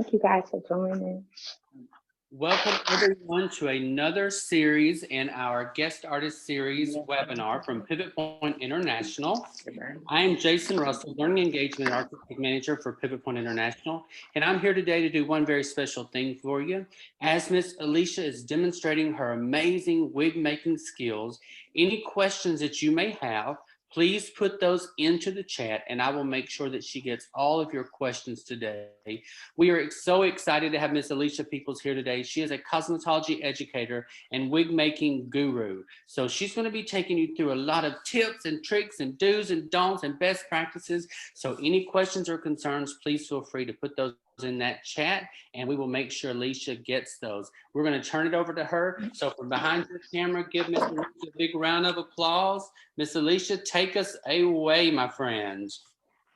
Thank you guys for joining. Welcome everyone to another series in our guest artist series webinar from Pivot Point International. I am Jason Russell, Learning Engagement Artistic Manager for Pivot Point International, and I'm here today to do one very special thing for you. As Miss Alecia is demonstrating her amazing wig making skills, any questions that you may have, please put those into the chat and I will make sure that she gets all of your questions today. We are so excited to have Miss Alecia Peoples here today. She is a cosmetology educator and wig making guru. So she's going to be taking you through a lot of tips and tricks and do's and don'ts and best practices. So any questions or concerns, please feel free to put those in that chat and we will make sure Alecia gets those. We're going to turn it over to her. So from behind the camera, give Miss Alecia a big round of applause. Miss Alecia, take us away, my friends.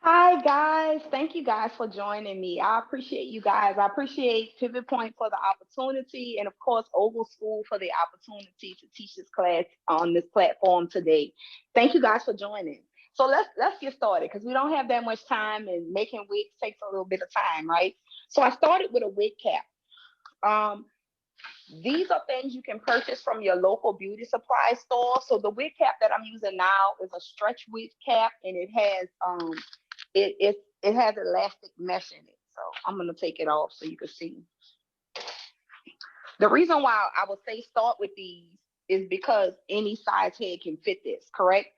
Hi guys, thank you guys for joining me. I appreciate you guys. I appreciate Pivot Point for the opportunity, and of course Oval School for the opportunity to teach this class on this platform today. Thank you guys for joining. So let's get started because we don't have that much time, and making wigs takes a little bit of time, right? So I started with a wig cap. These are things you can purchase from your local beauty supply store. So the wig cap that I'm using now is a stretch wig cap, and it has it has elastic mesh in it. So I'm gonna take it off so you can see. The reason why I would say start with these is because any size head can fit this, correct?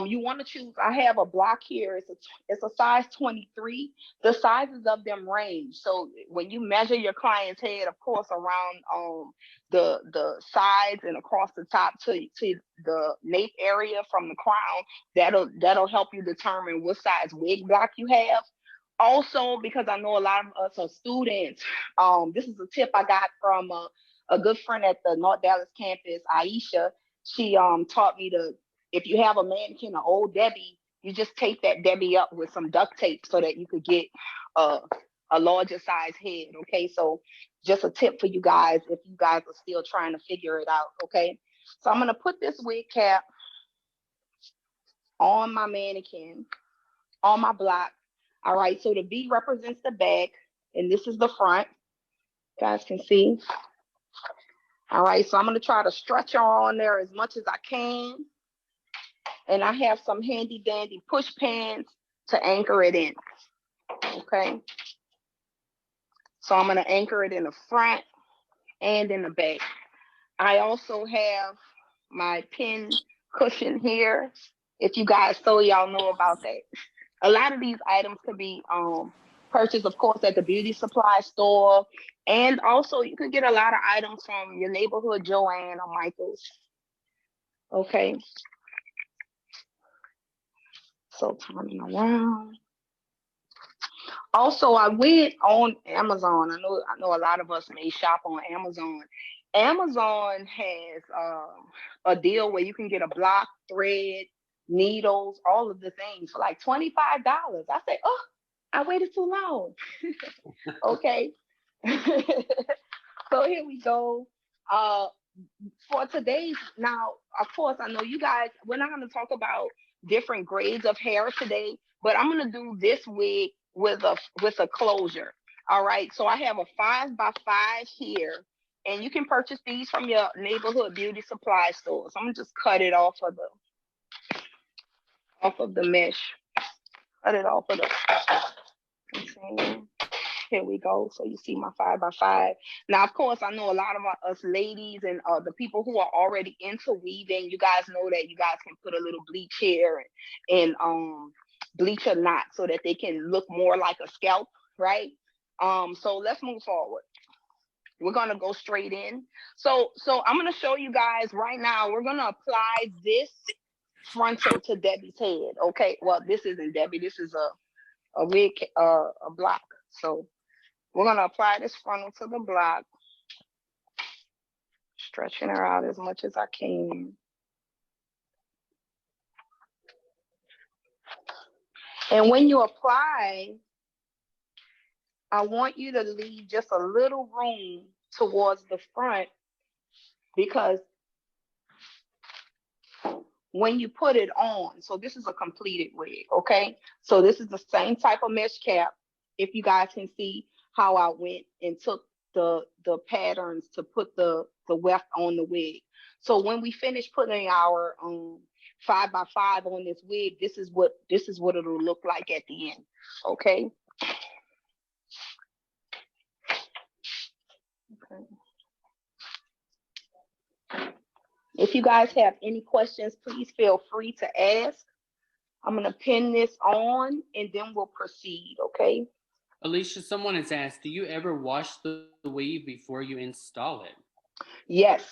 You want to choose, I have a block here, it's a size 23. The sizes of them range. So when you measure your client's head, of course, around the sides and across the top to the nape area from the crown, that'll help you determine what size wig block you have. Also, because I know a lot of us are students, this is a tip I got from a good friend at the North Dallas campus, Aisha. She taught me to, if you have a mannequin, an old Debbie, you just tape that Debbie up with some duct tape so that you could get a larger size head, okay? So just a tip for you guys if you guys are still trying to figure it out, okay? So I'm gonna put this wig cap on my mannequin, on my block. All right, so the V represents the back, and this is the front. You guys can see. All right, so I'm gonna try to stretch her on there as much as I can. And I have some handy dandy push pins to anchor it in, okay? So I'm gonna anchor it in the front and in the back. I also have my pin cushion here. If you guys, so y'all know about that. A lot of these items could be purchased, of course, at the beauty supply store. And also you can get a lot of items from your neighborhood Joann or Michael's, okay? So turning around. Also, I went on Amazon. I know a lot of us may shop on Amazon. Amazon has a deal where you can get a block, thread, needles, all of the things for like $25. I say, oh, I waited too long. Okay. So here we go. For today's, now, of course, I know you guys, we're not going to talk about different grades of hair today, but I'm going to do this wig with a closure. All right, so I have a 5x5 here, and you can purchase these from your neighborhood beauty supply store. So I'm gonna just cut it off of the mesh. Cut it off of the. Here we go. So you see my 5x5. Now, of course, I know a lot of us ladies and the people who are already into weaving, you guys know that you guys can put a little bleach here and bleach a knot so that they can look more like a scalp, right? So let's move forward. We're gonna go straight in. So I'm gonna show you guys right now. We're gonna apply this frontal to Debbie's head. Okay. Well, this isn't Debbie. This is a wig, a block. So we're gonna apply this frontal to the block, stretching her out as much as I can. And when you apply, I want you to leave just a little room towards the front, because when you put it on, so this is a completed wig, okay? So this is the same type of mesh cap, if you guys can see. how I went and took the patterns to put the weft on the wig. So when we finish putting our 5x5 on this wig, this is what it'll look like at the end. Okay. Okay. If you guys have any questions, please feel free to ask. I'm going to pin this on and then we'll proceed, okay? Alecia, someone has asked, do you ever wash the weave before you install it? Yes,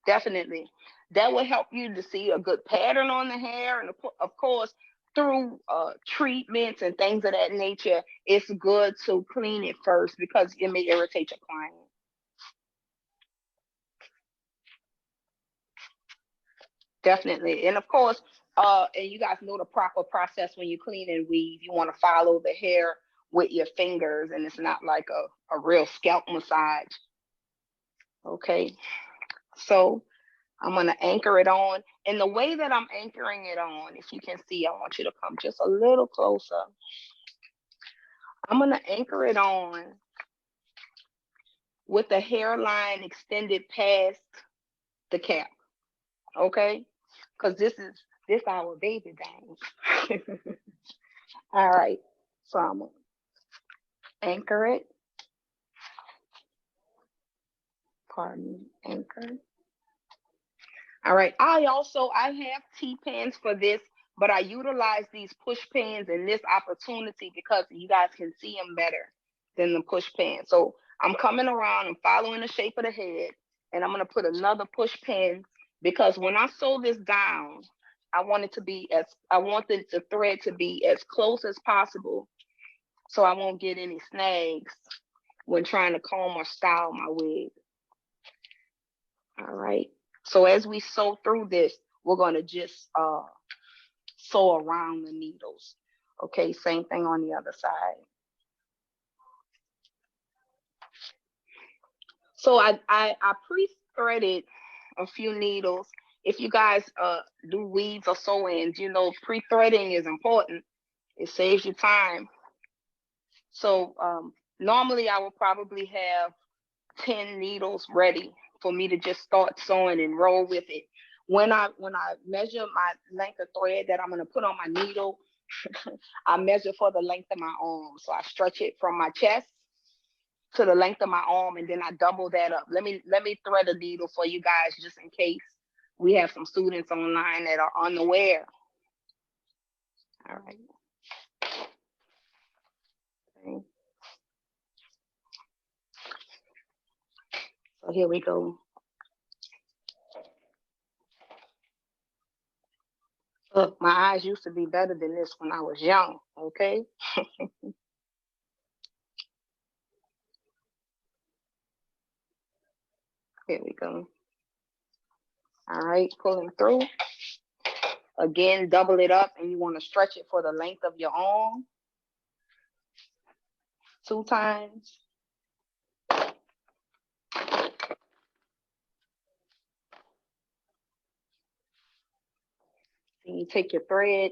definitely. That will help you to see a good pattern on the hair. And of course, through treatments and things of that nature, it's good to clean it first because it may irritate your client. Definitely. And of course, and you guys know the proper process when you clean and weave. You want to follow the hair with your fingers, and it's not like a real scalp massage. Okay. So I'm going to anchor it on. And the way that I'm anchoring it on, if you can see, I want you to come just a little closer. I'm going to anchor it on with the hairline extended past the cap. Okay? Because this our baby thing. All right. So I'm going to anchor it. Pardon me, anchor. All right. I have T-pins for this, but I utilize these push pins in this opportunity because you guys can see them better than the push pin. So I'm coming around and following the shape of the head, and I'm going to put another push pin because when I sew this down, I want the thread to be as close as possible so I won't get any snags when trying to comb or style my wig. All right. So as we sew through this, we're going to just sew around the needles. Okay, same thing on the other side. So I pre-threaded a few needles. If you guys do weaves or sew-ins, you know pre-threading is important. It saves you time. So normally I will probably have 10 needles ready for me to just start sewing and roll with it. When I measure my length of thread that I'm going to put on my needle, I measure for the length of my arm. So I stretch it from my chest to the length of my arm, and then I double that up. Let me thread a needle for you guys just in case we have some students online that are unaware. All right. Okay. So here we go. Look, my eyes used to be better than this when I was young, okay? Here we go. All right, pulling through. Again, double it up, and you want to stretch it for the length of your arm. 2 times. Then you take your thread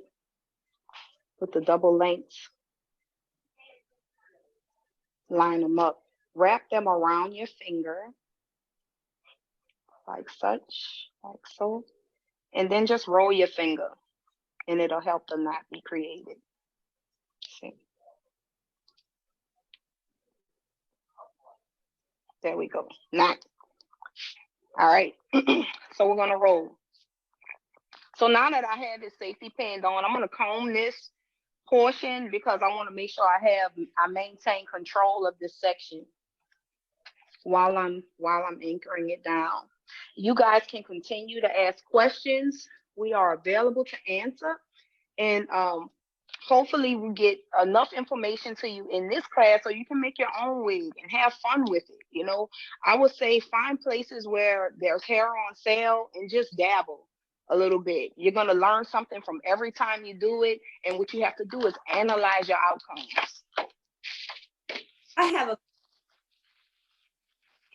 with the double lengths, line them up, wrap them around your finger, like such, like so, and then just roll your finger, and it'll help the knot be created. See? There we go, knot. All right, so we're gonna roll. So now that I have this safety pin on, I'm gonna comb this portion because I want to make sure I maintain control of this section while I'm anchoring it down. You guys can continue to ask questions. We are available to answer, and hopefully we get enough information to you in this class so you can make your own wig and have fun with it. You know, I would say find places where there's hair on sale and just dabble a little bit. You're going to learn something from every time you do it, and what you have to do is analyze your outcomes. I have a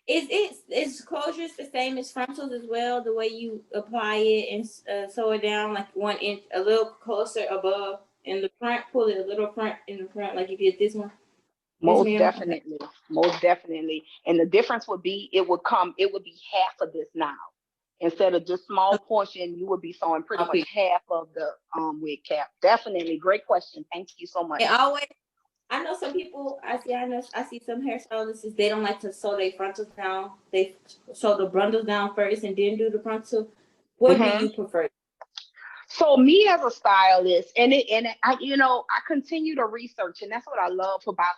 is closures the same as frontals as well? The way you apply it and sew it down like 1 inch, a little closer above in the front, pull it a little front in the front, like you did this one. Yes, Most ma'am. definitely. Most definitely. And the difference would be it would be half of this now. Instead of just small portion, you would be sewing pretty much Okay. half of the wig cap. Definitely. Great question. Thank you so And much. always, I know some people. I see some hairstylists. They don't like to sew their frontals down. They sew the brundles down first and then do the frontal. What do Hmm. you prefer? So me as a stylist, I, I continue to research, and that's what I love about.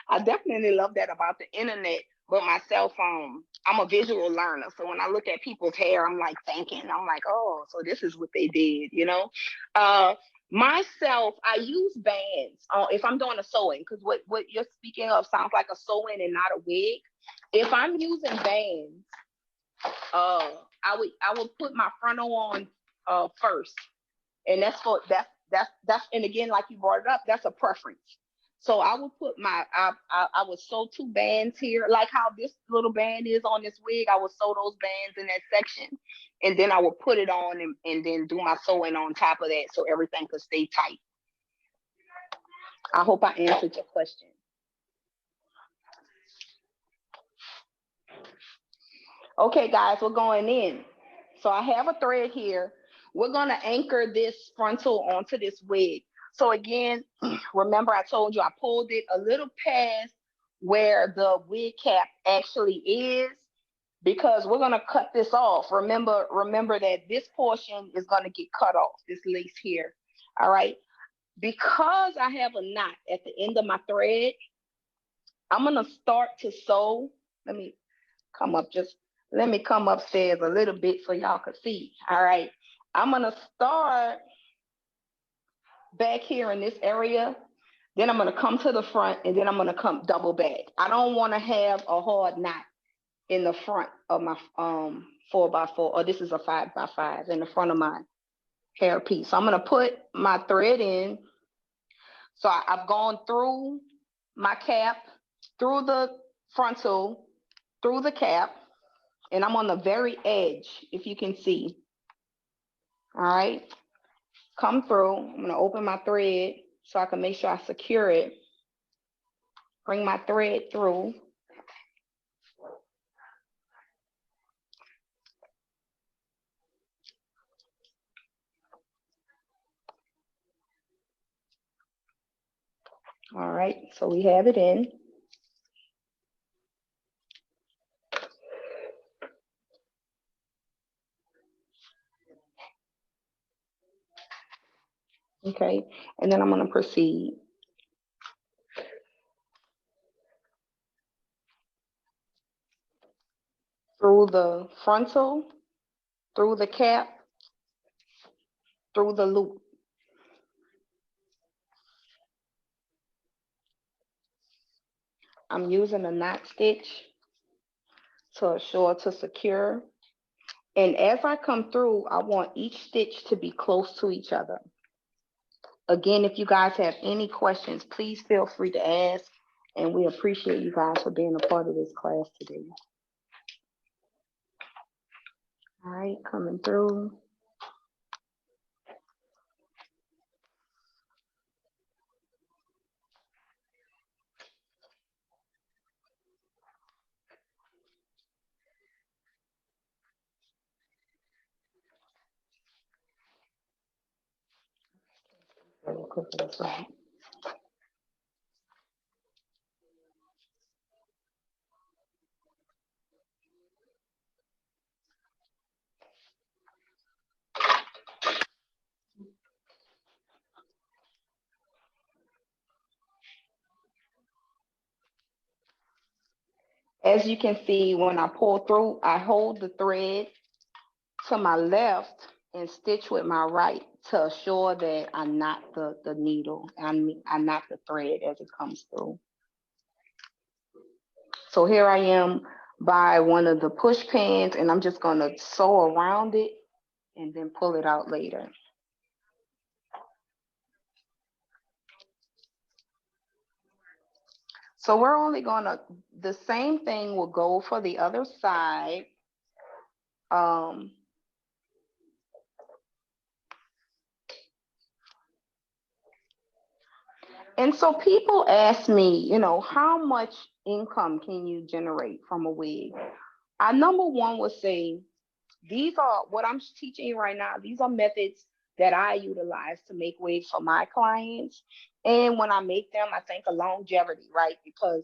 I definitely love that about the internet. But myself, I'm a visual learner. So when I look at people's hair, I'm like thinking, I'm like, oh, so this is what they did, you know? Uh, myself, I use bands if I'm doing a sewing, because what you're speaking of sounds like a sewing and not a wig. If I'm using bands, uh, I would put my frontal on first, and that's and again, like you brought it up, that's a preference. So I would put I would sew two bands here, like how this little band is on this wig. I would sew those bands in that section, and then I would put it on and then do my sewing on top of that, so everything could stay tight. I hope I answered your question. Okay, guys, we're going in. So I have a thread here. We're going to anchor this frontal onto this wig. So again, remember I told you I pulled it a little past where the wig cap actually is, because we're going to cut this off. Remember that this portion is going to get cut off, this lace here. All right. Because I have a knot at the end of my thread, I'm going to start to sew. Let me come up just let me come upstairs a little bit so y'all can see. All right. I'm gonna start back here in this area. Then I'm gonna come to the front, and then I'm gonna come double back. I don't want to have a hard knot in the front of my 4x4, or this is a 5x5 in the front of my hair piece. So I'm gonna put my thread in. So I've gone through my cap, through the frontal, through the cap, and I'm on the very edge, if you can see. All right, come through. I'm gonna open my thread so I can make sure I secure it. Bring my thread through. All right, so we have it in. Okay, and then I'm gonna proceed. Through the frontal, through the cap, through the loop. I'm using a knot stitch to assure to secure. And as I come through, I want each stitch to be close to each other. Again, if you guys have any questions, please feel free to ask. And we appreciate you guys for being a part of this class today. All right, coming through. Very quickly, so. As you can see, when I pull through, I hold the thread to my left and stitch with my right to assure that I knot the needle. I knot the thread as it comes through. So here I am by one of the push pins, and I'm just gonna sew around it and then pull it out later. So we're only the same thing will go for the other side. And so people ask me, how much income can you generate from a wig? I number one would say these are what I'm teaching you right now. These are methods that I utilize to make wigs for my clients. And when I make them, I think of longevity, right? Because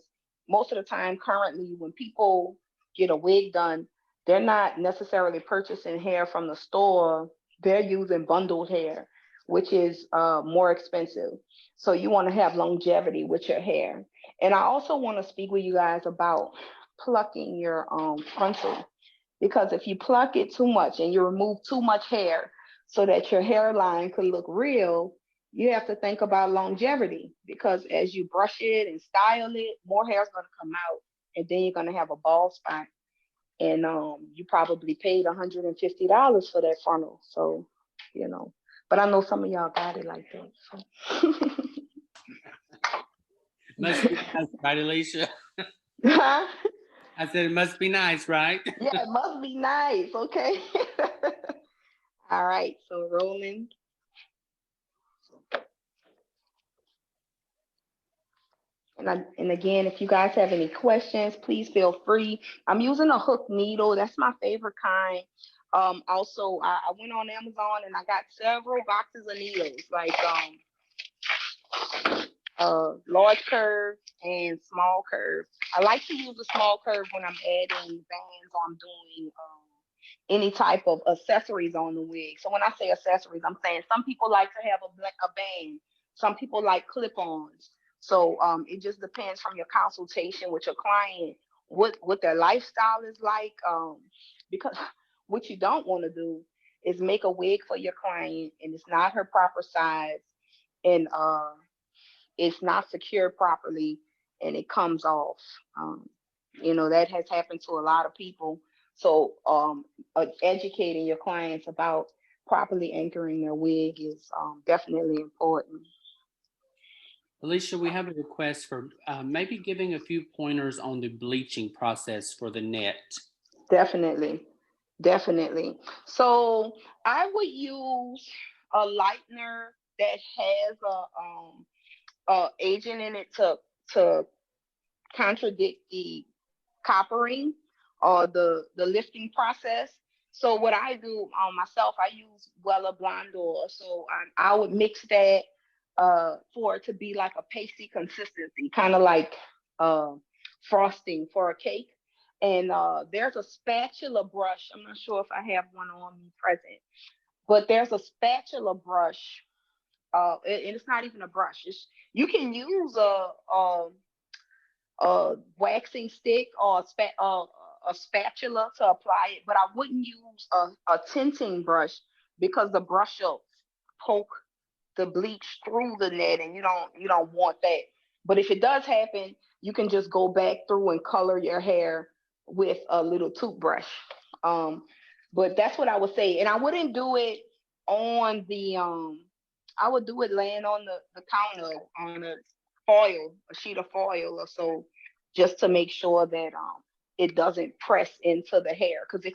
most of the time, currently, when people get a wig done, they're not necessarily purchasing hair from the store. They're using bundled hair, which is more expensive. So you want to have longevity with your hair. And I also want to speak with you guys about plucking your frontal, because if you pluck it too much and you remove too much hair so that your hairline could look real, you have to think about longevity, because as you brush it and style it, more hair is going to come out, and then you're going to have a bald spot. And you probably paid $150 for that funnel. So, but I know some of y'all got it like that. So. Must be nice, right, Alecia? Huh? I said it must be nice, right? Yeah, it must be nice. Okay. All right. So rolling. And again, if you guys have any questions, please feel free. I'm using a hook needle. That's my favorite kind. Also, I went on Amazon and I got several boxes of needles, like large curve and small curve. I like to use the small curve when I'm adding bands or I'm doing any type of accessories on the wig. So when I say accessories, I'm saying some people like to have a band. Some people like clip-ons. So it just depends from your consultation with your client what their lifestyle is like. Because what you don't want to do is make a wig for your client and it's not her proper size, and it's not secured properly, and it comes off. That has happened to a lot of people. So educating your clients about properly anchoring their wig is definitely important. Alecia, we have a request for maybe giving a few pointers on the bleaching process for the net. Definitely. Definitely. So I would use a lightener that has a agent in it to contradict the coppering or the lifting process. So what I do myself, I use Wella Blondor. So I would mix that for it to be like a pasty consistency, kind of like uh, frosting for a cake. And there's a spatula brush. I'm not sure if I have one on me present, but there's a spatula brush. And it's not even a brush. You can use a waxing stick or a spatula to apply it, but I wouldn't use a tinting brush because the brush will poke the bleach through the net, and you don't want that. But if it does happen, you can just go back through and color your hair with a little toothbrush. Um, but that's what I would say, and I wouldn't do it on the I would do it laying on the counter on a sheet of foil or so, just to make sure that it doesn't press into the hair. Because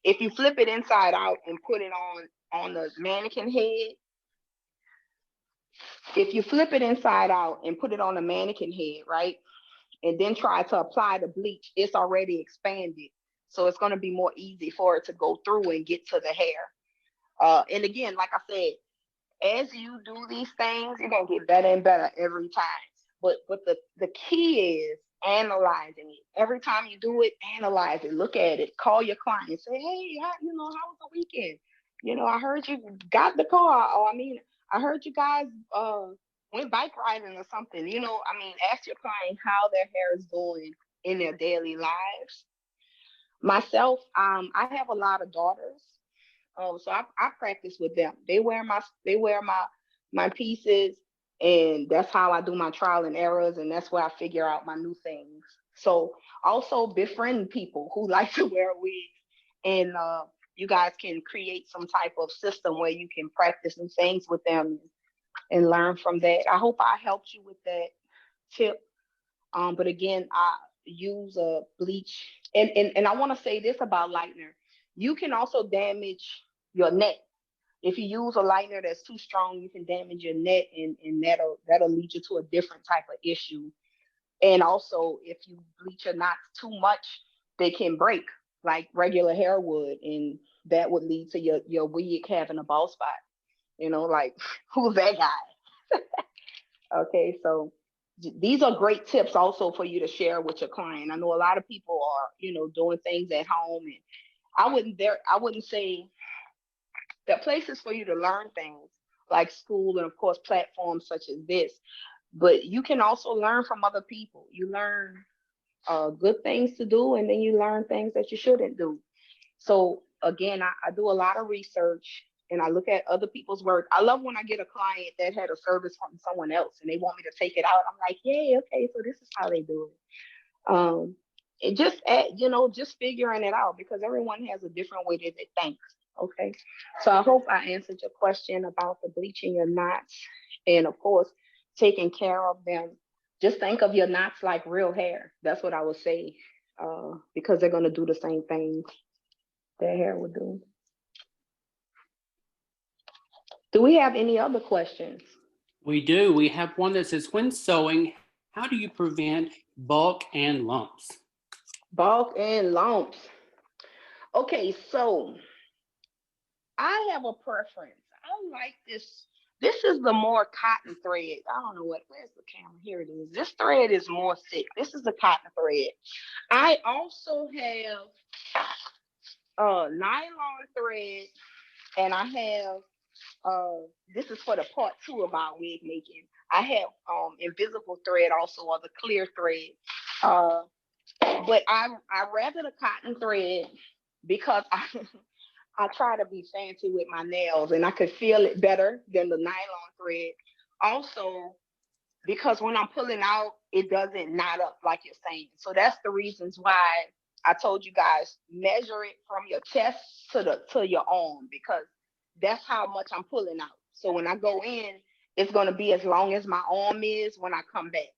if you flip it inside out and put it on the mannequin head, if you flip it inside out and put it on the mannequin head, right, and then try to apply the bleach, it's already expanded. So it's going to be more easy for it to go through and get to the hair. And again, like I said, as you do these things, you're gonna get better and better every time. But the key is analyzing it. Every time you do it, analyze it, look at it, call your client, and say, hey, how was the weekend? I heard you got the car, or I heard you guys went bike riding or something. Ask your client how their hair is going in their daily lives. Myself, I have a lot of daughters. So I practice with them. They wear my pieces, and that's how I do my trial and errors, and that's where I figure out my new things. So also befriend people who like to wear wigs, and you guys can create some type of system where you can practice new things with them and learn from that. I hope I helped you with that tip. But again, I use a bleach, and I want to say this about lightener. You can also damage your neck. If you use a lightener that's too strong, you can damage your net, and that'll lead you to a different type of issue. And also, if you bleach your knots too much, they can break like regular hair would, and that would lead to your wig having a bald spot. Like who's that guy? Okay, so these are great tips also for you to share with your client. I know a lot of people are, doing things at home, and I wouldn't say there are places for you to learn things like school and of course platforms such as this, but you can also learn from other people. You learn good things to do, and then you learn things that you shouldn't do. So again, I do a lot of research, and I look at other people's work. I love when I get a client that had a service from someone else and they want me to take it out. I'm like, yeah, okay, so this is how they do it. And just figuring it out, because everyone has a different way that they think. Okay, so I hope I answered your question about the bleaching your knots, and of course taking care of them. Just think of your knots like real hair. That's what I would say, because they're gonna do the same thing their hair would do. Do we have any other questions? We do. We have one that says, when sewing, how do you prevent bulk and lumps? Bulk and lumps. Okay, so I have a preference. I like this. This is the more cotton thread. I don't know where's the camera? Here it is. This thread is more thick. This is the cotton thread. I also have nylon thread, and I have this is for the part 2 about wig making. I have invisible thread also, or the clear thread. But I rather the cotton thread because I try to be fancy with my nails, and I could feel it better than the nylon thread. Also, because when I'm pulling out, it doesn't knot up like you're saying. So that's the reasons why I told you guys measure it from your chest to your arm, because that's how much I'm pulling out. So when I go in, it's going to be as long as my arm is when I come back,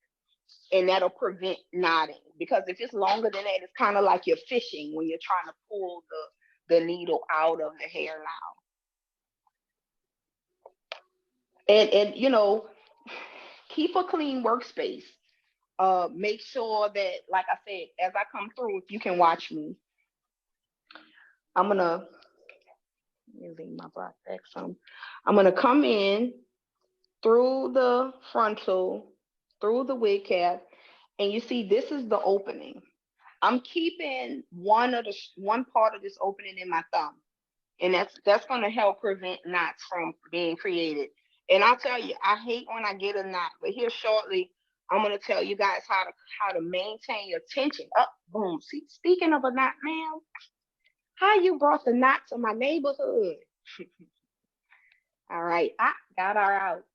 and that'll prevent knotting. Because if it's longer than that, it's kind of like you're fishing when you're trying to pull the needle out of the hairline. And keep a clean workspace. Make sure that, like I said, as I come through, if you can watch me, I'm gonna lean my back some. I'm gonna come in through the frontal, through the wig cap, and you see this is the opening. I'm keeping one part of this opening in my thumb, and that's gonna help prevent knots from being created. And I'll tell you, I hate when I get a knot, but here shortly, I'm gonna tell you guys how to maintain your tension. Up, boom. See, speaking of a knot, ma'am, how you brought the knot to my neighborhood? All right, I got her out.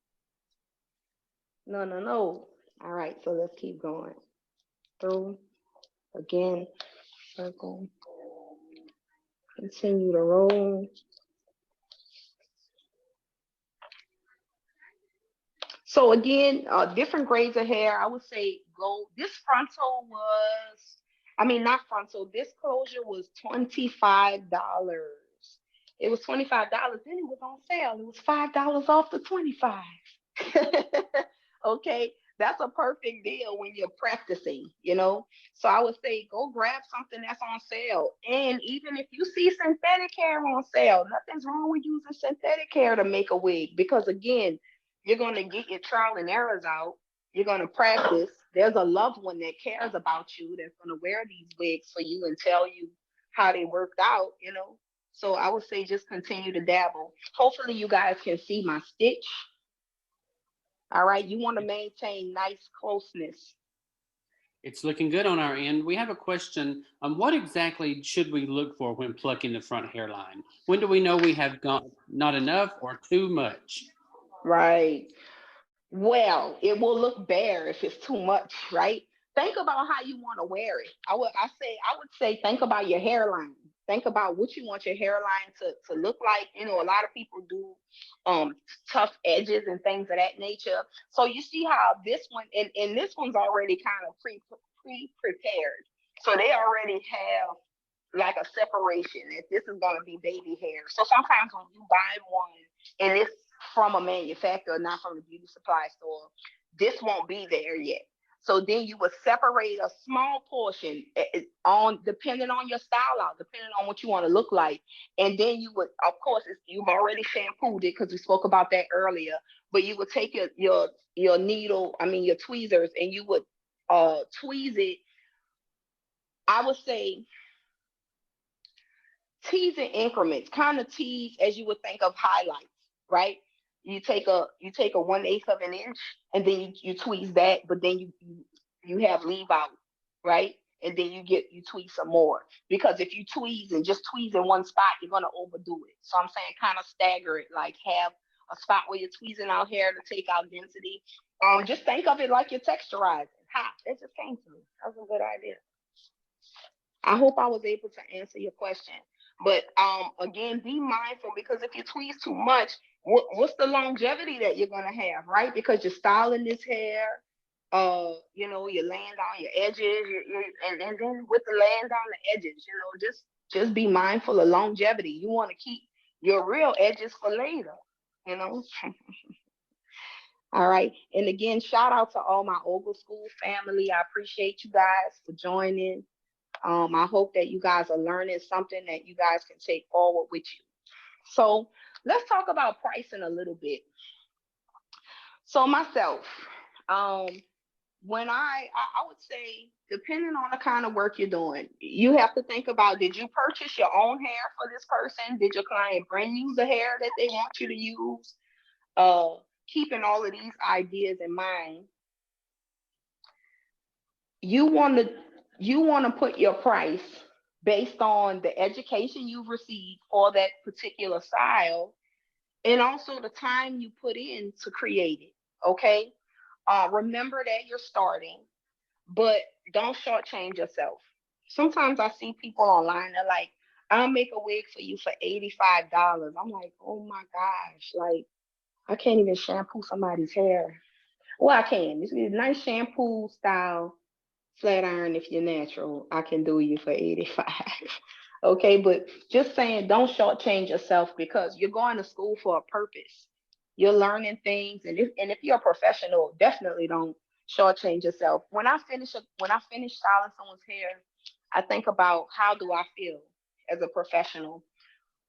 No. All right, so let's keep going. Through again, circle. Continue to roll. So again, different grades of hair. I would say go. This frontal was, I mean, not frontal. This closure was $25. It was $25. Then it was on sale. It was $5 off the 25. Okay, that's a perfect deal when you're practicing. So I would say go grab something that's on sale. And even if you see synthetic hair on sale, nothing's wrong with using synthetic hair to make a wig, because again, you're going to get your trial and errors out. You're going to practice. There's a loved one that cares about you that's going to wear these wigs for you and tell you how they worked out. So I would say just continue to dabble. Hopefully you guys can see my stitch. All right. You want to maintain nice closeness. It's looking good on our end. We have a question. What exactly should we look for when plucking the front hairline? When do we know we have gone not enough or too much? Right. Well, it will look bare if it's too much, right? Think about how you want to wear it. I would say think about your hairline. Think about what you want your hairline to look like. A lot of people do tough edges and things of that nature. So you see how this one, and this one's already kind of pre-prepared. So they already have like a separation, that this is going to be baby hair. So sometimes when you buy one and it's from a manufacturer, not from the beauty supply store, this won't be there yet. So then you would separate a small portion on depending on your style out, depending on what you want to look like. And then you would, of course, you've already shampooed it because we spoke about that earlier. But you would take your needle, I mean your tweezers, and you would tweeze it. I would say tease in increments, kind of tease as you would think of highlights, right? You take a 1/8 of an inch, and then you tweeze that, but then you have leave out, right? And then you tweeze some more, because if you tweeze and just tweeze in one spot, you're gonna overdo it. So I'm saying kind of stagger it, like have a spot where you're tweezing out hair to take out density. Just think of it like you're texturizing. Ha, that just came to me. That was a good idea. I hope I was able to answer your question. But again, be mindful, because if you tweeze too much, what's the longevity that you're gonna have, right? Because you're styling this hair, you're laying down your edges, and then with the laying down the edges, just be mindful of longevity. You want to keep your real edges for later, you know. All right. And again, shout out to all my Ogle School family. I appreciate you guys for joining. I hope that you guys are learning something that you guys can take forward with you. So let's talk about pricing a little bit. So myself, when I would say, depending on the kind of work you're doing, you have to think about, did you purchase your own hair for this person? Did your client bring you the hair that they want you to use? Keeping all of these ideas in mind, you want to put your price based on the education you've received for that particular style, and also the time you put in to create it. Okay. Remember that you're starting, but don't shortchange yourself. Sometimes I see people online, they're like, I'll make a wig for you for $85. I'm like, oh my gosh, like, I can't even shampoo somebody's hair. Well, I can. It's a nice shampoo style flat iron. If you're natural, I can do you for 85. Okay, but just saying, don't shortchange yourself, because you're going to school for a purpose. You're learning things, and if you're a professional, definitely don't shortchange yourself. When I finish styling someone's hair, I think about, how do I feel as a professional?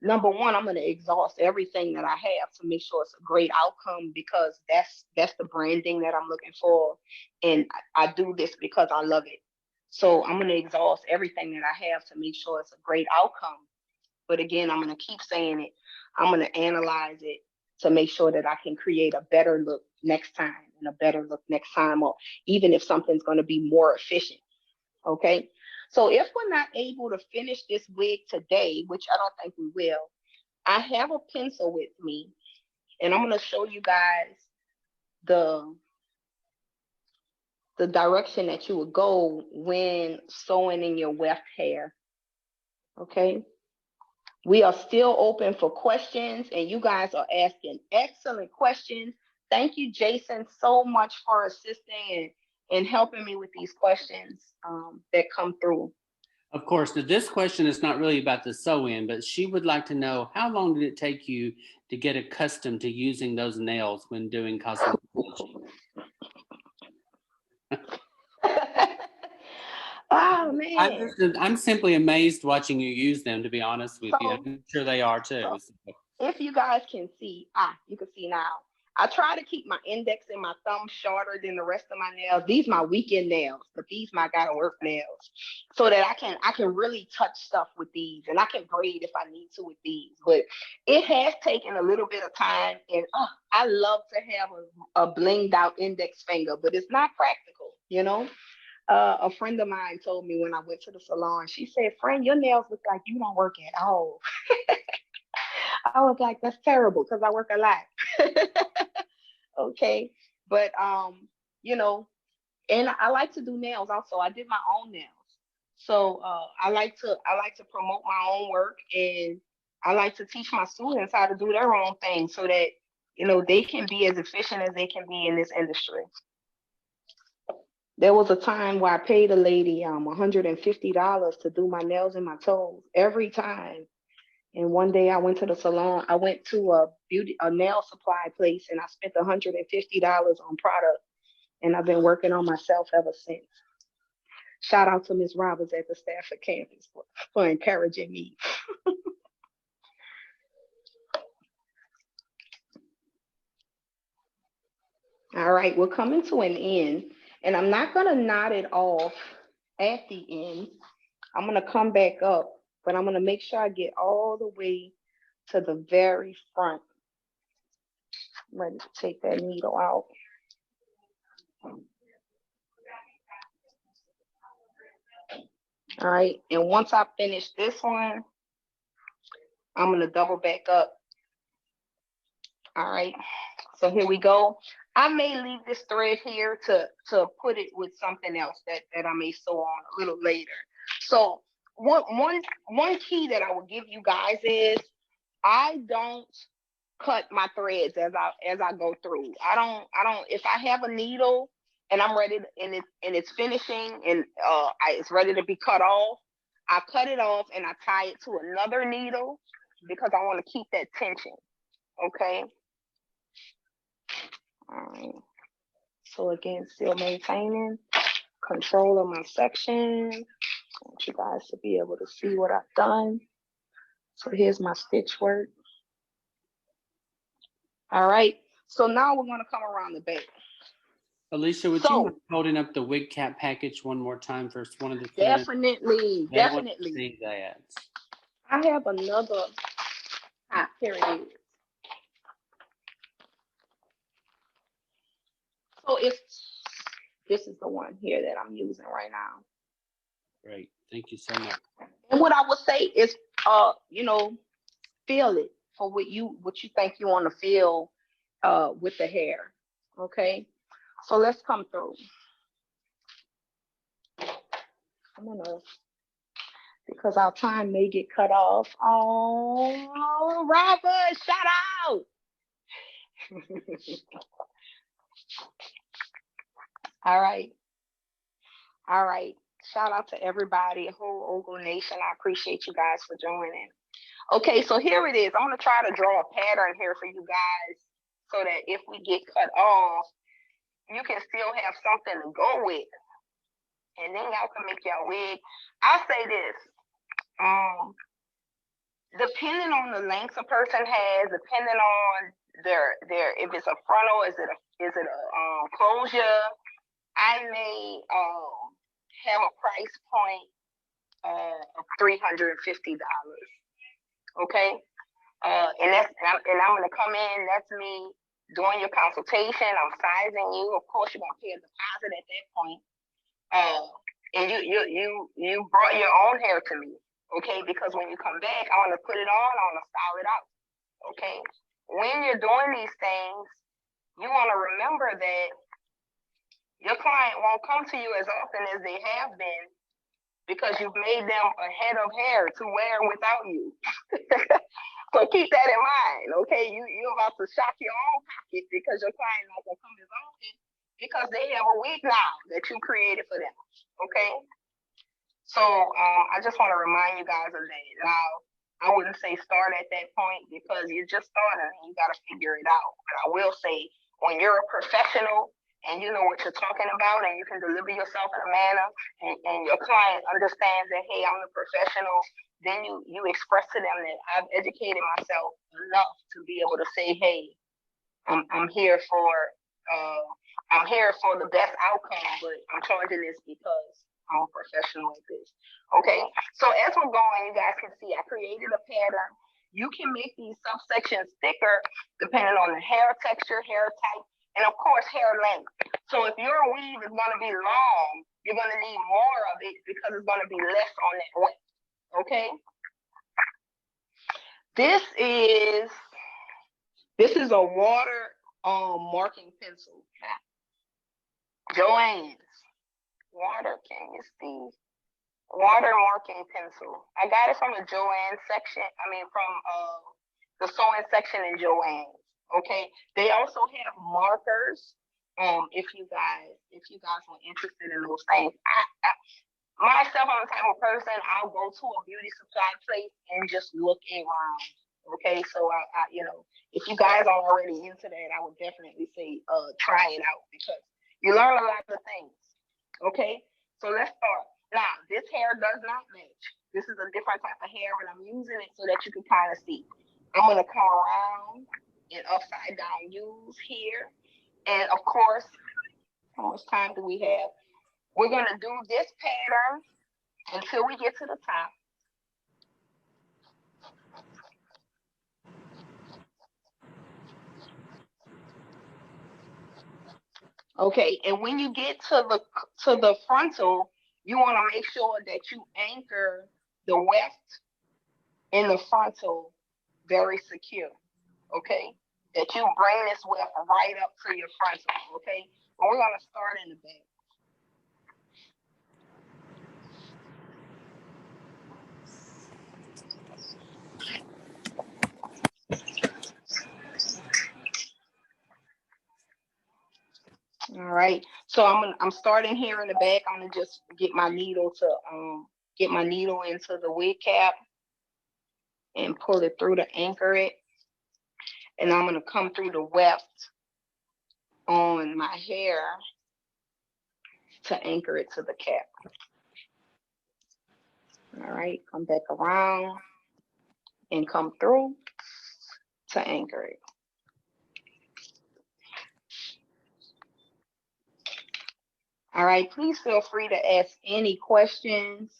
Number one, I'm going to exhaust everything that I have to make sure it's a great outcome, because that's the branding that I'm looking for, and I do this because I love it. So I'm going to exhaust everything that I have to make sure it's a great outcome. But again, I'm going to keep saying it. I'm going to analyze it to make sure that I can create a better look next time, and a better look next time, or even if something's going to be more efficient. Okay. So if we're not able to finish this wig today, which I don't think we will, I have a pencil with me, and I'm going to show you guys the direction that you would go when sewing in your weft hair. Okay. We are still open for questions, and you guys are asking excellent questions. Thank you, Jason, so much for assisting and helping me with these questions that come through. Of course, this question is not really about the sew-in, but she would like to know, how long did it take you to get accustomed to using those nails when doing cosmetology? Oh man! I'm simply amazed watching you use them, to be honest with you. I'm sure they are too. So if you guys can see, you can see now. I try to keep my index and my thumb shorter than the rest of my nails. These my weekend nails, but these my gotta work nails, so that I can really touch stuff with these, and I can braid if I need to with these. But it has taken a little bit of time, and I love to have a blinged out index finger, but it's not practical, you know. A friend of mine told me when I went to the salon, she said, "Friend, your nails look like you don't work at all." I was like, that's terrible, because I work a lot. Okay. But you know, and I like to do nails also. I did my own nails. So I like to promote my own work, and I like to teach my students how to do their own thing, so that they can be as efficient as they can be in this industry. There was a time where I paid a lady $150 to do my nails and my toes every time. And one day I went to the salon. I went to a nail supply place, and I spent $150 on product. And I've been working on myself ever since. Shout out to Miss Roberts at the Stafford campus for encouraging me. All right, we're coming to an end, and I'm not gonna knot it off at the end. I'm gonna come back up, but I'm gonna make sure I get all the way to the very front. I'm ready to take that needle out. All right, and once I finish this one, I'm gonna double back up. All right, so here we go. I may leave this thread here to put it with something else that I may sew on a little later. So one key that I will give you guys is I don't cut my threads as I go through. I don't if I have a needle and I'm ready and it's finishing and it's ready to be cut off, I cut it off and I tie it to another needle because I want to keep that tension. Okay. All right. So again, still maintaining control of my section. I want you guys to be able to see what I've done. So here's my stitch work. All right. So now we're going to come around the back. Alecia, would you mind holding up the wig cap package one more time for one of the students? Definitely. See that. I have another. Here it is. So this is the one here that I'm using right now. Great. Thank you so much. And what I would say is, feel it for what you think you want to feel with the hair. Okay. So let's come through. I'm gonna, because our time may get cut off. Oh, Robert, shout out. All right. All right. Shout out to everybody, whole Ogle Nation. I appreciate you guys for joining. Okay, so here it is. I'm going to try to draw a pattern here for you guys so that if we get cut off, you can still have something to go with. And then y'all can make your wig. I'll say this. Depending on the length a person has, depending on their if it's a frontal, is it a closure, I may have a price point of $350. Okay, and I'm gonna come in. That's me doing your consultation. I'm sizing you. Of course, you're gonna pay a deposit at that point. And you brought your own hair to me. Okay, because when you come back, I want to put it on. I want to style it out. Okay, when you're doing these things, you want to remember that your client won't come to you as often as they have been because you've made them a head of hair to wear without you. So keep that in mind, okay? You're about to shock your own pocket because your client not gonna come as often because they have a wig now that you created for them, okay? So I just want to remind you guys of that. Now, I wouldn't say start at that point because you're just starting and you got to figure it out. But I will say when you're a professional and you know what you're talking about and you can deliver yourself in a manner and your client understands that, hey, I'm a professional, then you express to them that I've educated myself enough to be able to say, hey, I'm here for the best outcome, but I'm charging this because I'm a professional at this. Okay, so as we're going, you guys can see I created a pattern. You can make these subsections thicker depending on the hair texture, hair type, and of course hair length. So if your weave is going to be long, you're going to need more of it because it's going to be less on that length. Okay. This is a water marking pencil. Joanne's water. Can you see? Water marking pencil. I got it from the Joanne section. From the sewing section in Joanne's. Okay. They also have markers if you guys are interested in those things. Myself, I'm the type of person, I'll go to a beauty supply place and just look around. Okay, so if you guys are already into that, I would definitely say try it out because you learn a lot of things. Okay, so let's start. Now, this hair does not match. This is a different type of hair, and I'm using it so that you can kind of see. I'm gonna come around and upside down use here, and of course, how much time do we have? We're gonna do this pattern until we get to the top. Okay, and when you get to the frontal, you want to make sure that you anchor the weft in the frontal very secure. Okay, that you bring this weft right up to your frontal. Okay, but we're gonna start in the back. All right. So I'm starting here in the back. I'm gonna just get my needle into the wig cap and pull it through to anchor it. And I'm gonna come through the weft on my hair to anchor it to the cap. All right, come back around and come through to anchor it. All right, please feel free to ask any questions.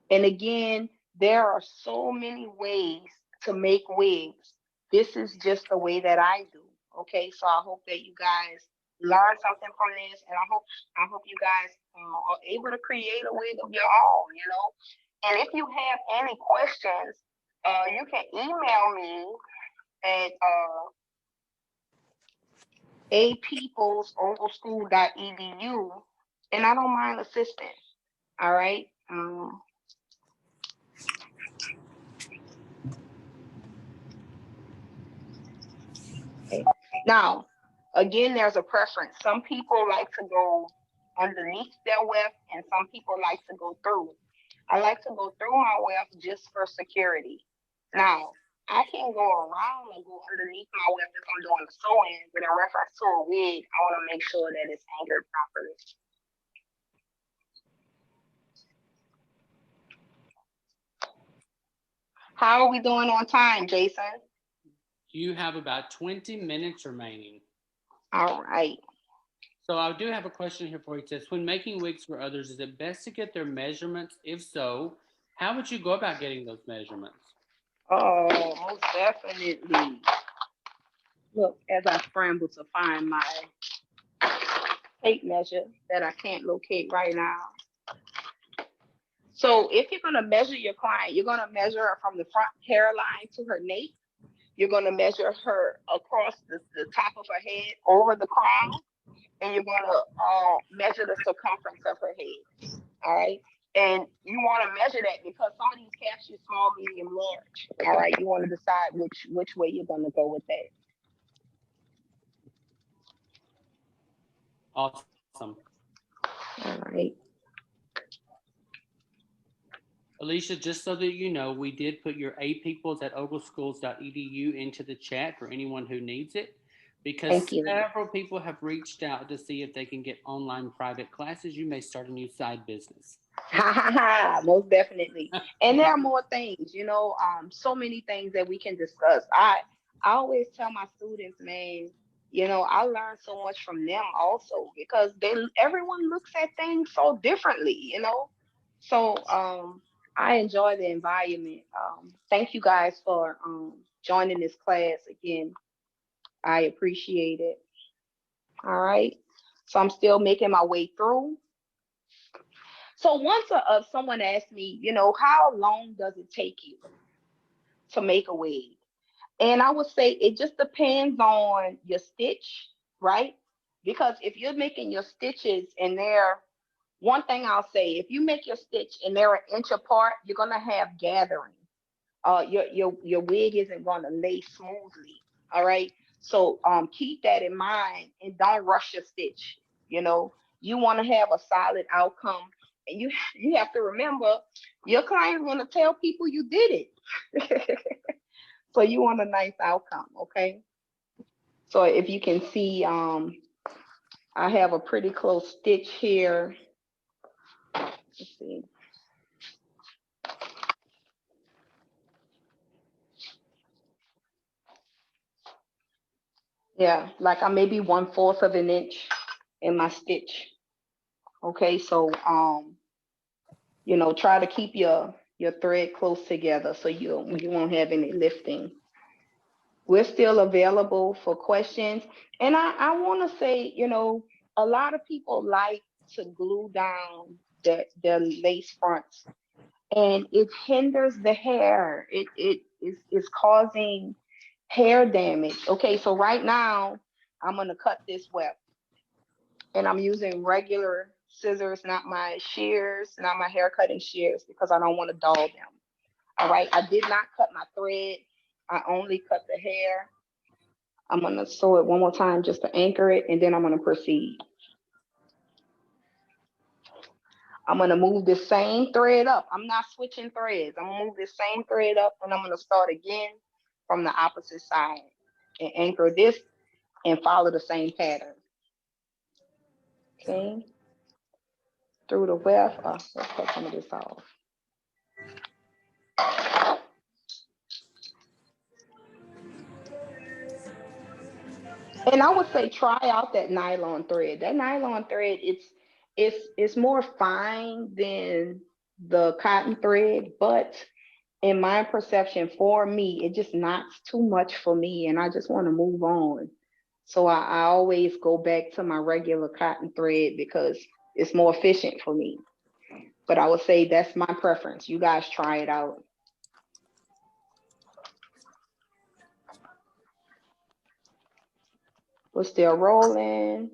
And again, there are so many ways to make wigs. This is just the way that I do. Okay, so I hope that you guys learn something from this, and I hope you guys are able to create a wig of your own. And if you have any questions, you can email me at apeoplesovoschool.edu, and I don't mind assisting. All right. Okay. Now, again, there's a preference. Some people like to go underneath their weft, and some people like to go through. I like to go through my weft just for security. Now, I can go around and go underneath my weft if I'm doing a sew-in, but in reference to a wig, I want to make sure that it's anchored properly. How are we doing on time, Jason? You have about 20 minutes remaining. All right. So I do have a question here for you. It says, when making wigs for others, is it best to get their measurements? If so, how would you go about getting those measurements? Oh, most definitely. Look, as I scramble to find my tape measure that I can't locate right now. So if you're going to measure your client, you're going to measure her from the front hairline to her nape. You're going to measure her across the top of her head over the crown, and you're going to measure the circumference of her head. All right. And you want to measure that because some of these caps are small, medium, large. All right. You want to decide which way you're going to go with that. Awesome. All right. Alecia, just so that you know, we did put your apeoples@ogleschools.edu into the chat for anyone who needs it, because several people have reached out to see if they can get online private classes. You may start a new side business. Most definitely. And there are more things, so many things that we can discuss. I always tell my students, man, I learn so much from them also because everyone looks at things so differently, So I enjoy the environment. Thank you guys for joining this class again. I appreciate it. All right. So I'm still making my way through. So once someone asked me, how long does it take you to make a wig? And I would say it just depends on your stitch, right? Because if you're making your stitches and one thing I'll say, if you make your stitch and they're an inch apart, you're gonna have gathering. Your wig isn't gonna lay smoothly. All right. So keep that in mind and don't rush your stitch. You know, you want to have a solid outcome, and you have to remember your client's going to tell people you did it. So you want a nice outcome, okay? So if you can see, I have a pretty close stitch here. Let's see. Yeah, like I maybe 1/4 of an inch in my stitch. Okay, so you know, try to keep your thread close together so you won't have any lifting. We're still available for questions. And I want to say, you know, a lot of people like to glue down their lace fronts, and it hinders the hair. It is causing hair damage. Okay, so right now I'm gonna cut this weft, and I'm using regular scissors, not my shears, not my hair cutting shears, because I don't want to dull them. All right, I did not cut my thread. I only cut the hair. I'm gonna sew it one more time just to anchor it, and then I'm gonna proceed. I'm gonna move this same thread up. I'm not switching threads. I'm gonna move this same thread up, and I'm gonna start again from the opposite side and anchor this and follow the same pattern. Okay, through the weft. Let's cut some of this off. And I would say try out that nylon thread. That nylon thread, it's more fine than the cotton thread, but in my perception, for me, it just knocks too much for me, and I just want to move on. So I always go back to my regular cotton thread because it's more efficient for me. But I would say that's my preference. You guys try it out. We're still rolling.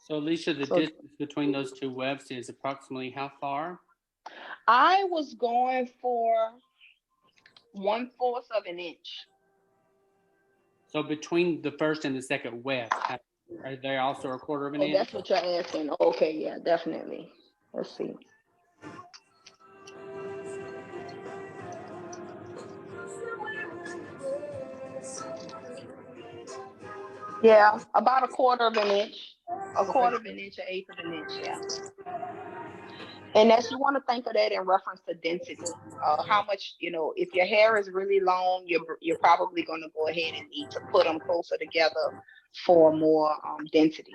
So Alecia, the distance between those two wefts is approximately how far? I was going for 1/4 of an inch. So between the first and the second weft, are they also 1/4 of an inch? That's what you're asking. Okay, yeah, definitely. Let's see. Yeah, about 1/4 of an inch, a quarter of an inch, an eighth of an inch. Yeah. And as you want to think of that in reference to density, how much, you know, if your hair is really long, you're probably going to go ahead and need to put them closer together for more density.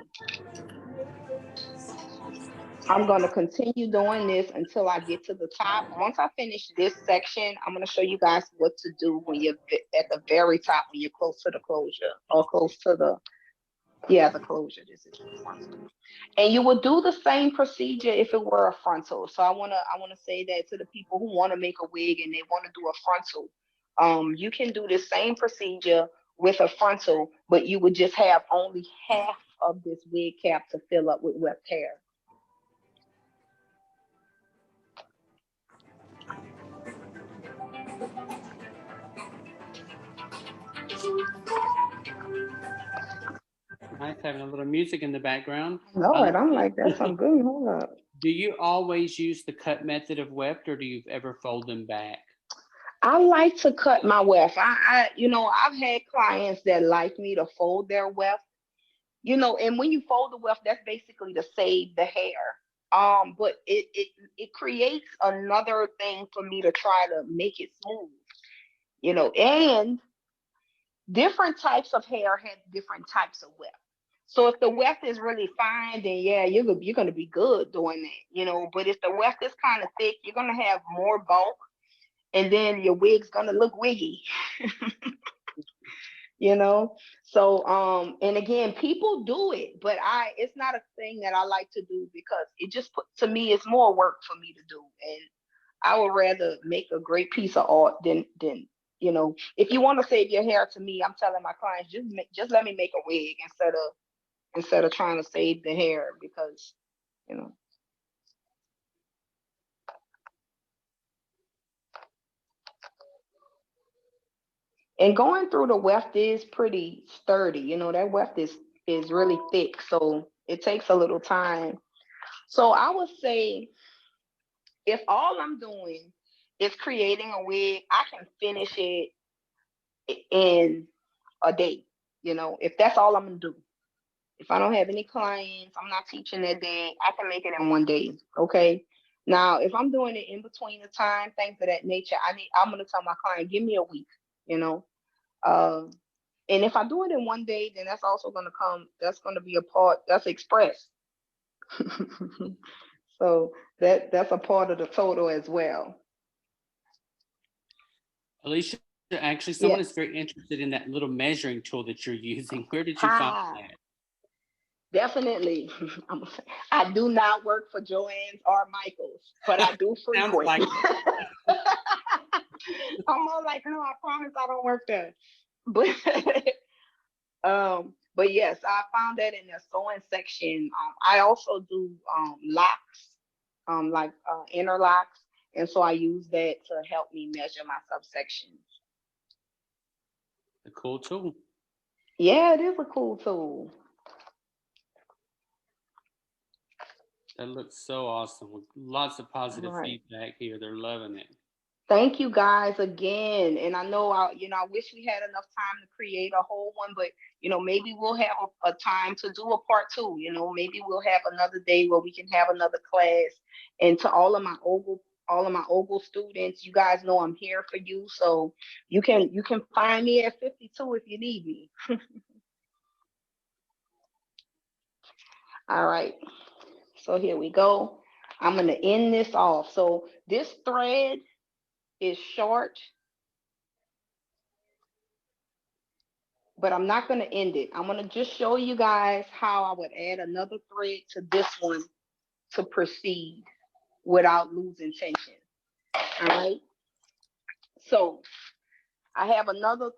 I'm going to continue doing this until I get to the top. Once I finish this section, I'm going to show you guys what to do when you're at the very top, when you're close to the closure, or close to the closure. This is the frontal. And you would do the same procedure if it were a frontal. So I wanna say that to the people who want to make a wig and they want to do a frontal. You can do the same procedure with a frontal, but you would just have only half of this wig cap to fill up with weft hair. Nice having a little music in the background. Lord, I'm like, that's some good. Hold up. Do you always use the cut method of weft, or do you ever fold them back? I like to cut my weft. I've had clients that like me to fold their weft. And when you fold the weft, that's basically to save the hair. But it creates another thing for me to try to make it smooth. And different types of hair have different types of weft. So if the weft is really fine, then yeah, you're gonna be good doing that. But if the weft is kind of thick, you're gonna have more bulk, and then your wig's gonna look wiggy. So and again, people do it, but it's not a thing that I like to do because it just to me it's more work for me to do, and I would rather make a great piece of art than if you want to save your hair. To me, I'm telling my clients, just let me make a wig instead of trying to save the hair, because you know And going through the weft is pretty sturdy. You know, that weft is really thick, so it takes a little time. So I would say if all I'm doing is creating a wig, I can finish it in a day. You know, if that's all I'm gonna do. If I don't have any clients, I'm not teaching that day, I can make it in one day. Okay. Now, if I'm doing it in between the time, things of that nature, I'm gonna tell my client, give me a week, you know. Um, and if I do it in one day, then that's also that's gonna be a part that's express. So that's a part of the total as well. Alecia, actually, someone is Yes. very interested in that little measuring tool that you're using. Where did you find Ha. that? Definitely. I do not work for Joann's or Michael's, but I do Sounds frequent. like I'm all like, no, I promise I don't work there. But but yes, I found that in the sewing section. I also do locks, like inner locks, and so I use that to help me measure my subsections. a cool tool. Yeah, it is a cool tool. That looks so awesome with lots of All positive right. feedback here. They're loving it. Thank you guys again. And I know I wish we had enough time to create a whole one, but maybe we'll have a time to do a part two. Maybe we'll have another day where we can have another class. And to all of my Ogle students, you guys know I'm here for you. So you can find me at 52 if you need me. All right. So here we go. I'm gonna end this off. So this thread is short, but I'm not going to end it. I'm going to just show you guys how I would add another thread to this one to proceed without losing tension. All right. So I have another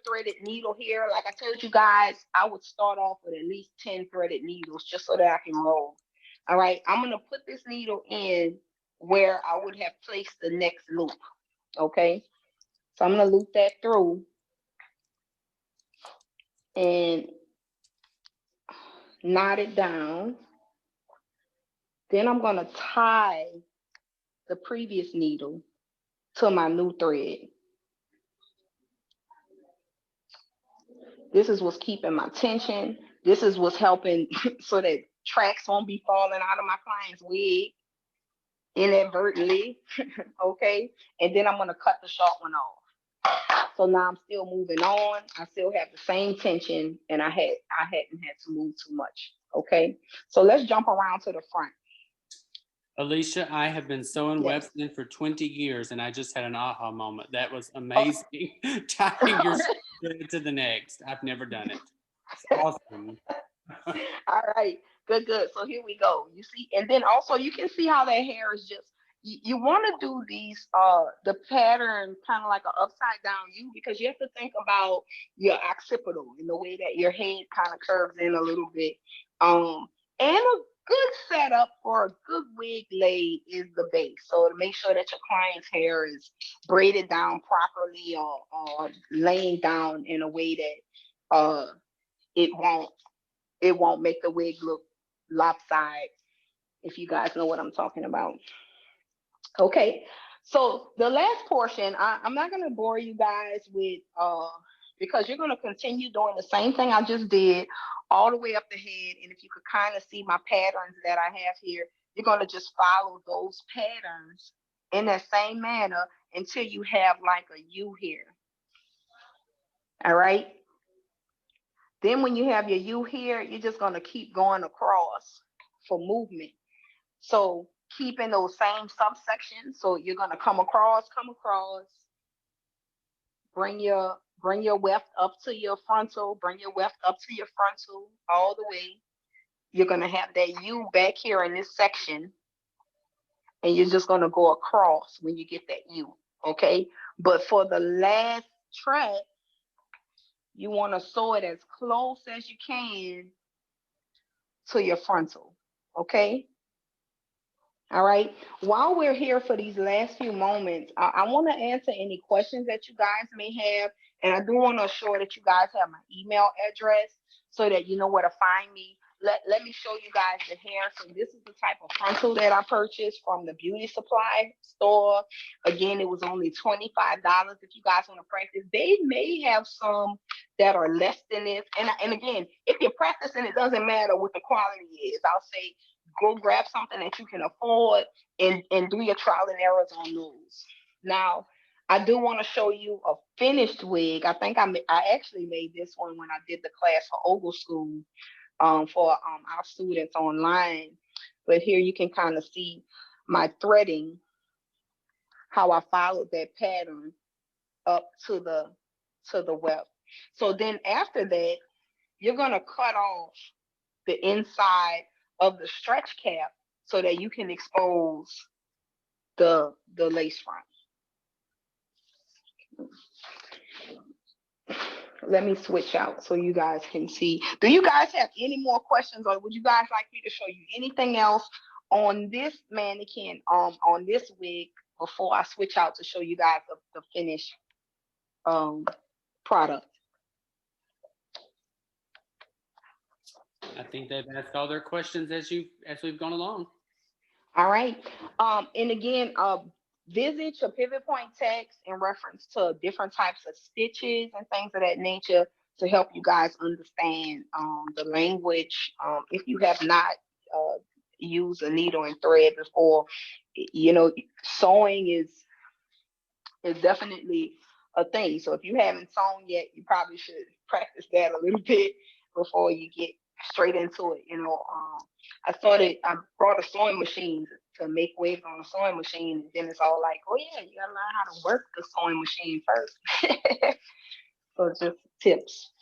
threaded needle here. Like I told you guys, I would start off with at least 10 threaded needles just so that I can roll. All right. I'm going to put this needle in where I would have placed the next loop. Okay. So I'm going to loop that through and knot it down. Then I'm going to tie the previous needle to my new thread. This is what's keeping my tension. This is what's helping so that tracks won't be falling out of my client's wig inadvertently. Okay. And then I'm going to cut the short one off. So now I'm still moving on. I still have the same tension and I hadn't had to move too much. Okay. So let's jump around to the front. Alecia, I have been sewing Yes. webs for 20 years and I just had an aha moment. That was amazing. Tying your thread to the next. I've never done it. It's awesome. All right, good, good. So here we go. You see, and then also you can see how that hair is just. You want to do these the pattern kind of like an upside down U because you have to think about your occipital and the way that your head kind of curves in a little bit. And a good setup for a good wig laid is the base. So to make sure that your client's hair is braided down properly or laying down in a way that it won't make the wig look lopsided, if you guys know what I'm talking about. Okay, so the last portion, I'm not going to bore you guys with, because you're going to continue doing the same thing I just did all the way up the head. And if you could kind of see my patterns that I have here, you're going to just follow those patterns in that same manner until you have like a U here. All right. Then when you have your U here, you're just going to keep going across for movement. So keeping those same subsections. So you're going to come across, bring your weft up to your frontal, bring your weft up to your frontal all the way. You're going to have that U back here in this section. And you're just going to go across when you get that U. Okay. But for the last track, you want to sew it as close as you can to your frontal. Okay. All right. While we're here for these last few moments, I want to answer any questions that you guys may have. And I do want to assure that you guys have my email address so that you know where to find me. Let me show you guys the hair. So this is the type of frontal that I purchased from the beauty supply store. Again, it was only $25 if you guys want to practice. They may have some that are less than this. And again, if you're practicing, it doesn't matter what the quality is. I'll say go grab something that you can afford and do your trial and errors on those. Now, I do want to show you a finished wig. I think I actually made this one when I did the class for Ogle School for our students online. But here you can kind of see my threading, how I followed that pattern up to the weft. So then after that, you're gonna cut off the inside of the stretch cap so that you can expose the lace front. Let me switch out so you guys can see. Do you guys have any more questions, or would you guys like me to show you anything else on this mannequin, on this wig, before I switch out to show you guys the finished product? I think they've asked all their questions as we've gone along. All right. And again, visit your pivot point text in reference to different types of stitches and things of that nature to help you guys understand the language. If you have not used a needle and thread before, you know, sewing is definitely a thing. So if you haven't sewn yet, you probably should practice that a little bit before you get straight into it. You know, I brought a sewing machine to make wigs on a sewing machine, and then it's all like, oh yeah, you gotta learn how to work the sewing machine first. So just tips.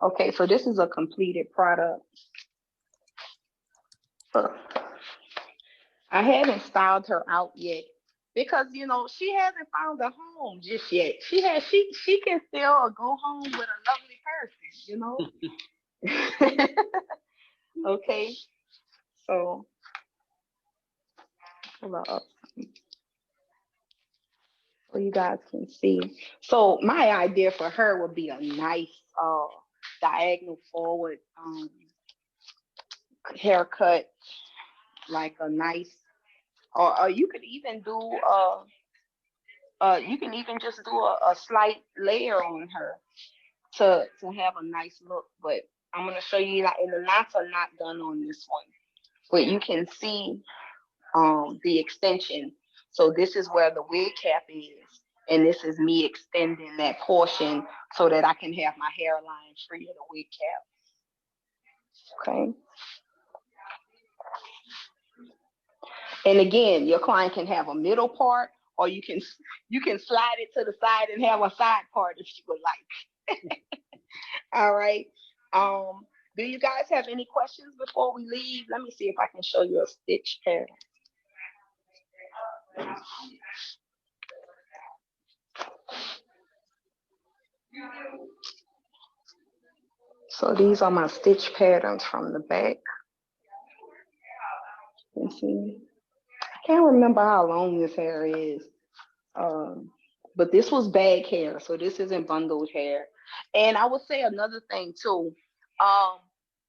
Okay, so this is a completed product. I haven't styled her out yet because you know she hasn't found a home just yet. She can still go home with a lovely person, you know. Okay, so hold up so you guys can see. So my idea for her would be a nice diagonal forward haircut, like a nice, or you could even do you can even just do a slight layer on her to have a nice look. But I'm gonna show you that, and the knots are not done on this one, but you can see the extension. So this is where the wig cap is, and this is me extending that portion so that I can have my hairline free of the wig cap. Okay. And again, your client can have a middle part, or you can slide it to the side and have a side part if you would like. All right. Do you guys have any questions before we leave? Let me see if I can show you a stitch pattern. So these are my stitch patterns from the back. You can see. I can't remember how long this hair is. But this was bag hair, so this isn't bundled hair. And I would say another thing too.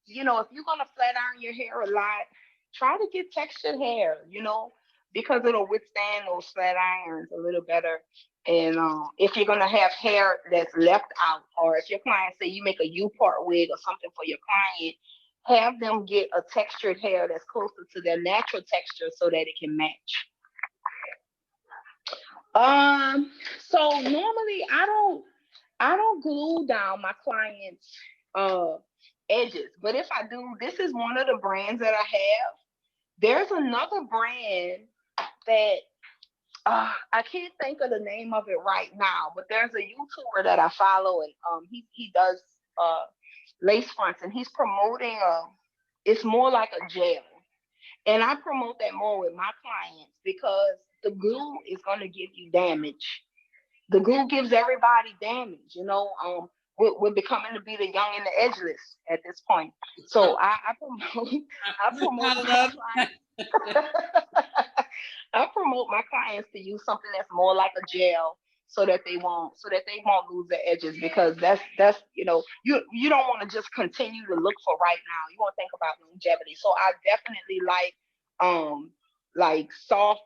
You know, if you're gonna flat iron your hair a lot, try to get textured hair, you know, because it'll withstand those flat irons a little better. And if you're gonna have hair that's left out, or if your client say you make a U-part wig or something for your client, have them get a textured hair that's closer to their natural texture so that it can match. So normally I don't glue down my clients' edges, but if I do, this is one of the brands that I have. There's another brand that I can't think of the name of it right now, but there's a YouTuber that I follow, and he does lace fronts, and he's promoting it's more like a gel. And I promote that more with my clients because the glue is going to give you damage. The glue gives everybody damage, you know. we're becoming to be the young and the edgeless at this point. So I promote I promote I my love clients. I promote my clients to use something that's more like a gel so that they won't lose their edges, because that's you don't want to just continue to look for right now. You want to think about longevity. So I definitely like soft,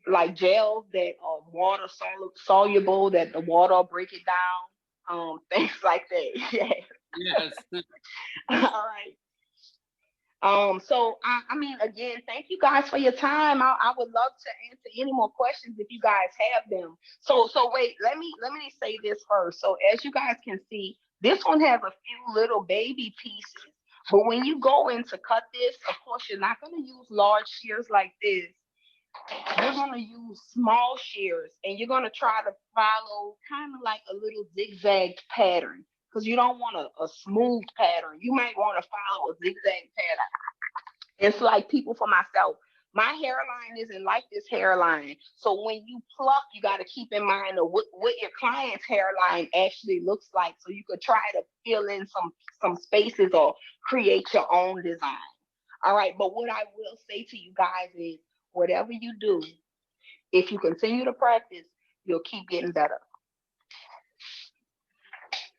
like gels that are water soluble, that the water will break it down, things like that. Yeah. Yes. All right. So I mean, again, thank you guys for your time. I would love to answer any more questions if you guys have them. So wait, let me say this first. So as you guys can see, this one has a few little baby pieces. But when you go in to cut this, of course, you're not going to use large shears like this. You're going to use small shears, and you're going to try to follow kind of like a little zigzag pattern, because you don't want a smooth pattern. You might want to follow a zigzag pattern. It's like people, for myself, my hairline isn't like this hairline. So when you pluck, you got to keep in mind of what your client's hairline actually looks like. So you could try to fill in some spaces or create your own design. All right. But what I will say to you guys is, whatever you do, if you continue to practice, you'll keep getting better.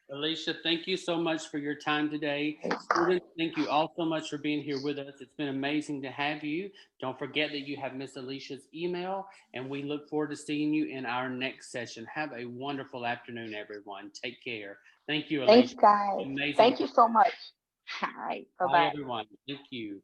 Alecia, thank you so much for your time today. Students, thank you all so much for being here with us. It's been amazing to have you. Don't forget that you have Miss Alicia's email, and we look forward to seeing you in our next session. Have a wonderful afternoon, everyone. Take care. Thank you, Thanks, Alecia. guys. Amazing. Thank you so much. All right. Bye Bye, bye. everyone. Thank you.